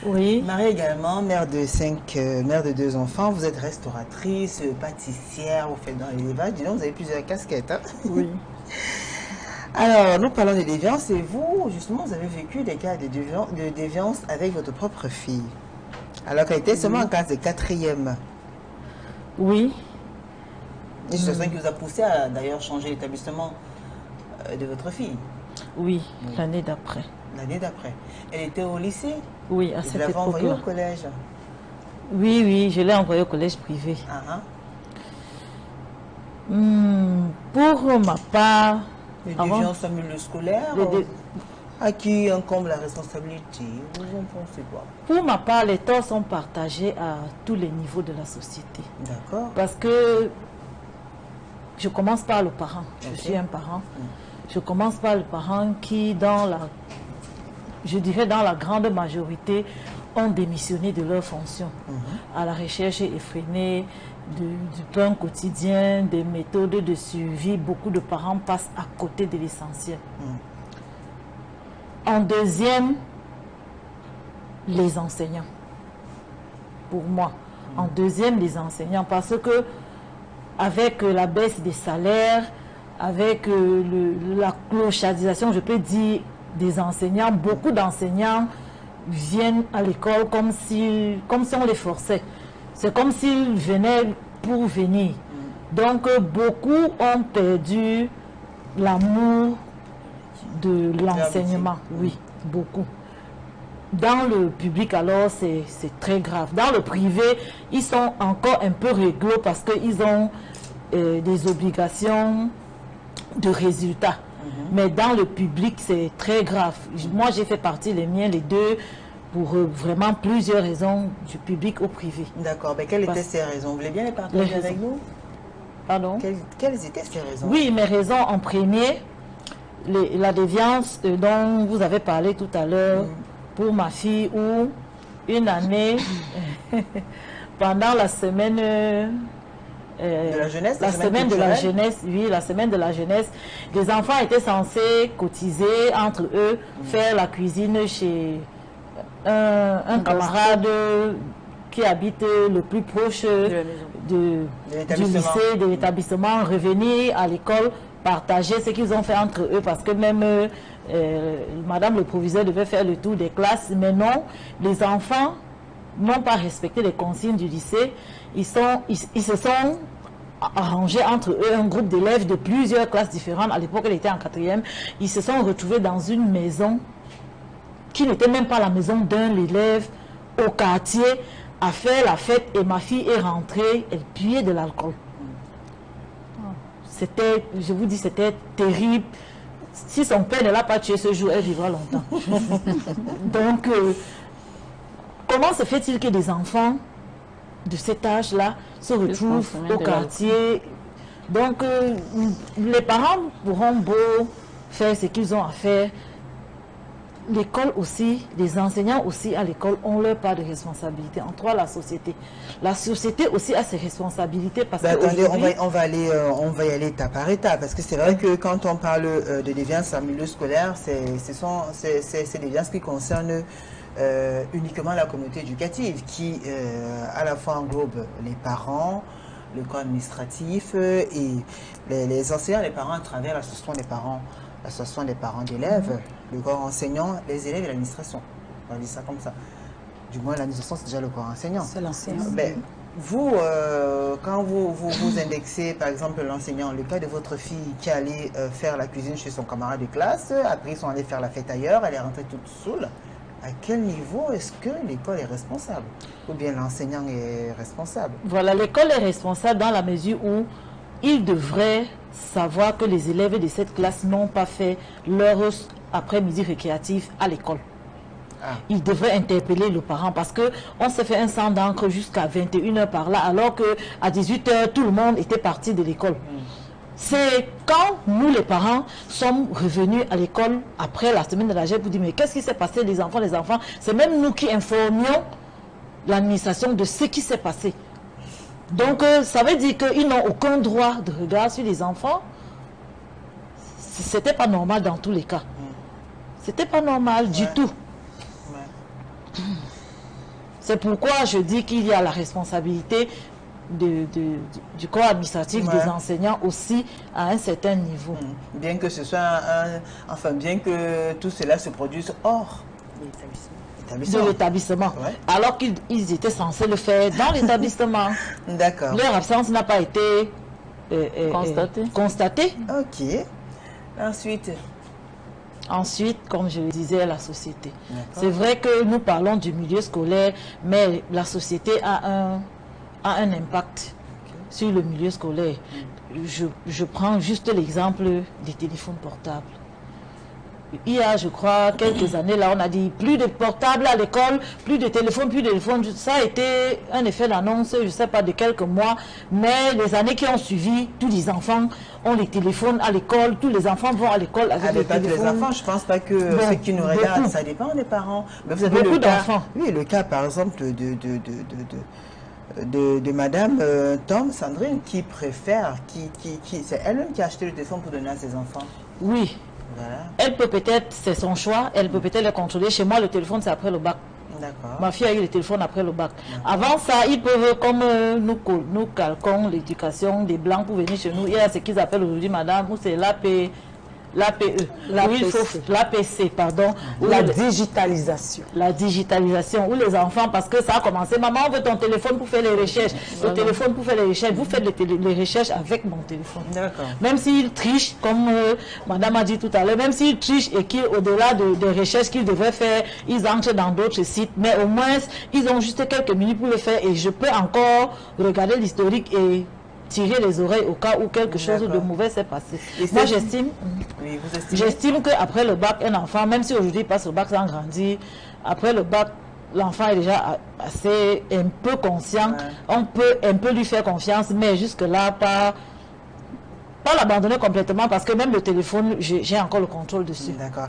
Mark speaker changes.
Speaker 1: Oui.
Speaker 2: Mariée également, mère mère de 2 enfants. Vous êtes restauratrice, pâtissière, vous faites dans l'élevage. Dis donc, vous avez plusieurs casquettes. Hein?
Speaker 1: Oui.
Speaker 2: Alors, nous parlons de déviance et vous, justement, vous avez vécu des cas de déviance avec votre propre fille. Alors qu'elle était seulement en classe de 4e.
Speaker 1: Oui.
Speaker 2: Une situation qui vous a poussé à d'ailleurs changer l'établissement de votre fille.
Speaker 1: Oui, l'année d'après.
Speaker 2: L'année d'après. Elle était au lycée.
Speaker 1: Oui, à
Speaker 2: Vous
Speaker 1: cette
Speaker 2: l'avez envoyée au
Speaker 1: époque-là.
Speaker 2: collège.
Speaker 1: Oui, oui, je l'ai envoyé au collège privé.
Speaker 2: Ah,
Speaker 1: Pour ma part,
Speaker 2: Les
Speaker 1: avant,
Speaker 2: déviances en milieu scolaire,
Speaker 1: le dé-
Speaker 2: à qui incombe la responsabilité? Vous en pensez quoi?
Speaker 1: pour ma part, les torts sont partagés à tous les niveaux de la société.
Speaker 2: D'accord.
Speaker 1: Parce que je commence par le parent. Je
Speaker 2: Ok.
Speaker 1: suis un parent. Je commence par le parent qui, je dirais dans la grande majorité, ont démissionné de leurs fonctions à la recherche effrénée du pain quotidien, des méthodes de suivi. Beaucoup de parents passent à côté de l'essentiel. En deuxième, les enseignants. Pour moi, en deuxième, les enseignants, parce que avec la baisse des salaires, avec la clochardisation, je peux dire, des enseignants, beaucoup d'enseignants viennent à l'école comme si on les forçait. C'est comme s'ils venaient pour venir. Donc, beaucoup ont perdu l'amour de l'enseignement. Oui, beaucoup. Dans le public, alors, c'est très grave. Dans le privé, ils sont encore un peu réglo parce qu'ils ont des obligations de résultats. Mais dans le public, c'est très grave. Moi, j'ai fait partie, les miens, les deux, pour vraiment plusieurs raisons, du public au privé.
Speaker 2: D'accord. Mais quelles étaient ces raisons? Vous voulez bien les partager avec nous?
Speaker 1: Pardon?
Speaker 2: Quelles étaient ces raisons?
Speaker 1: Oui, mes raisons en premier, la déviance dont vous avez parlé tout à l'heure, pour ma fille, où une année, pendant la semaine...
Speaker 2: de la jeunesse,
Speaker 1: la semaine de la jeunesse, oui, la semaine de la jeunesse, les enfants étaient censés cotiser entre eux, faire la cuisine chez un camarade qui habite le plus proche du lycée, de l'établissement, revenir à l'école, partager ce qu'ils ont fait entre eux, parce que même madame le proviseur devait faire le tour des classes, mais non, les enfants n'ont pas respecté les consignes du lycée. Ils se sont arrangés entre eux, un groupe d'élèves de plusieurs classes différentes. À l'époque, elle était en 4e. Ils se sont retrouvés dans une maison qui n'était même pas la maison d'un élève au quartier, à faire la fête, et ma fille est rentrée, elle buvait de l'alcool. C'était, je vous dis, c'était terrible. Si son père ne l'a pas tué ce jour, elle vivra longtemps. Donc, comment se fait-il que des enfants de cet âge-là se retrouvent au quartier? Donc, les parents pourront beau faire ce qu'ils ont à faire. L'école aussi, les enseignants aussi à l'école ont leur part de responsabilité. En trois, la société. La société aussi a ses responsabilités parce que
Speaker 2: attendez, on va y aller étape par étape, parce que c'est vrai que quand on parle de déviance en milieu scolaire, c'est des déviances qui concernent uniquement la communauté éducative, qui à la fois englobe les parents, le corps administratif et les enseignants, les parents à travers l'association des parents d'élèves, le corps enseignant, les élèves et l'administration. On va dire ça comme ça. Du moins, l'administration, c'est déjà le corps enseignant.
Speaker 1: c'est l'enseignant.
Speaker 2: Mais vous, quand vous indexez, par exemple, l'enseignant, le cas de votre fille qui allait faire la cuisine chez son camarade de classe, après ils sont allés faire la fête ailleurs, elle est rentrée toute saoule, à quel niveau est-ce que l'école est responsable? Ou bien l'enseignant est responsable?
Speaker 1: Voilà, l'école est responsable dans la mesure où il devrait savoir que les élèves de cette classe n'ont pas fait leur après-midi récréatif à l'école. Il devrait interpeller le parent parce qu'on s'est fait un sang d'encre jusqu'à 21h par là, alors qu'à 18h, tout le monde était parti de l'école. C'est quand nous, les parents, sommes revenus à l'école après la semaine de la GEP pour dire mais qu'est-ce qui s'est passé, les enfants, c'est même nous qui informions l'administration de ce qui s'est passé. Donc, ça veut dire qu'ils n'ont aucun droit de regard sur les enfants. C'était pas normal dans tous les cas. C'était pas normal du tout. C'est pourquoi je dis qu'il y a la responsabilité du corps administratif des enseignants aussi à un certain niveau.
Speaker 2: Bien que ce soit bien que tout cela se produise hors
Speaker 1: de l'établissement, alors qu'ils étaient censés le faire dans l'établissement.
Speaker 2: D'accord.
Speaker 1: Leur absence n'a pas été constatée.
Speaker 2: Ok. Ensuite,
Speaker 1: comme je le disais, la société. C'est vrai que nous parlons du milieu scolaire, mais la société a un impact sur le milieu scolaire. Je prends juste l'exemple des téléphones portables. Il y a, je crois, quelques années, là, on a dit plus de portables à l'école, plus de téléphones, Ça a été un effet d'annonce, je ne sais pas, de quelques mois. Mais les années qui ont suivi, tous les enfants ont les téléphones à l'école. Tous les enfants vont à l'école avec les téléphones.
Speaker 2: Les enfants, je ne pense pas que ceux qui nous regardent, ça dépend des parents. Mais vous avez
Speaker 1: beaucoup d'enfants.
Speaker 2: Oui, le cas, par exemple, de Madame Tom Sandrine, qui préfère, c'est elle-même qui a acheté le téléphone pour donner à ses enfants.
Speaker 1: Oui. Voilà. Elle peut peut-être, c'est son choix, elle peut peut-être le contrôler. Chez moi, le téléphone, c'est après le bac. Ma fille a eu le téléphone après le bac. Avant ça, ils peuvent, comme nous calquons l'éducation des Blancs pour venir chez nous, il y a ce qu'ils appellent aujourd'hui, madame, ou c'est l'APE. L'APC, pardon.
Speaker 3: La digitalisation.
Speaker 1: La digitalisation, où les enfants, parce que ça a commencé, maman, on veut ton téléphone pour faire les recherches. Le téléphone pour faire les recherches. Vous faites les recherches avec mon téléphone. Même s'ils trichent, comme madame a dit tout à l'heure, même s'ils trichent et qu'au-delà des recherches qu'ils devraient faire, ils entrent dans d'autres sites, mais au moins, ils ont juste quelques minutes pour le faire et je peux encore regarder l'historique et tirer les oreilles au cas où quelque chose de mauvais s'est passé. Moi, j'estime qu'après le bac, un enfant, même si aujourd'hui il passe le bac sans grandir, après le bac, l'enfant est déjà assez un peu conscient. On peut un peu lui faire confiance, mais jusque-là, pas l'abandonner complètement parce que même le téléphone, j'ai encore le contrôle dessus.
Speaker 2: D'accord.